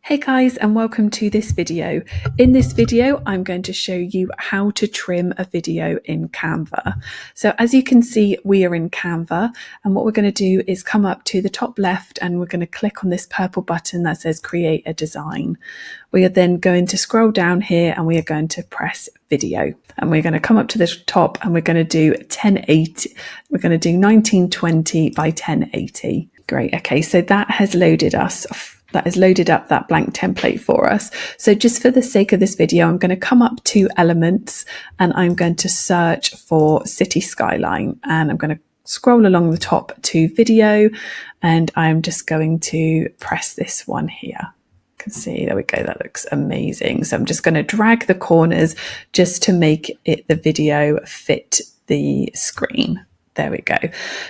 Hey guys, and welcome to this video. In this video, I'm going to show you how to trim a video in Canva. So as you can see, we are in Canva, and what we're going to do is come up to the top left and we're going to click on this purple button that says create a design. We are then going to scroll down here and we are going to press video, and we're going to come up to the top and we're going to do 1080. We're going to do 1920 by 1080. Great. Okay, so that has loaded up that blank template for us. So just for the sake of this video, I'm going to come up to elements and I'm going to search for city skyline, and I'm going to scroll along the top to video, and I'm just going to press this one here. You can see, there we go, that looks amazing. So I'm just going to drag the corners just to make it the video fit the screen. There we go.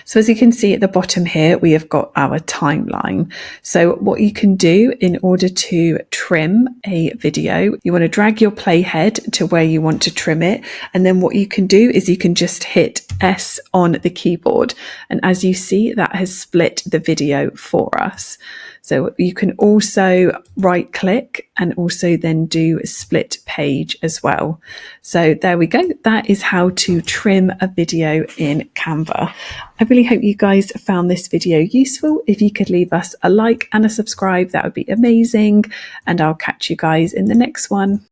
So as you can see at the bottom here, we have got our timeline. So what you can do in order to trim a video, you want to drag your playhead to where you want to trim it. And then what you can do is you can just hit S on the keyboard. And as you see, that has split the video for us. So you can also right click and also then do a split page as well. So there we go. That is how to trim a video in Canva. I really hope you guys found this video useful. If you could leave us a like and a subscribe, that would be amazing. And I'll catch you guys in the next one.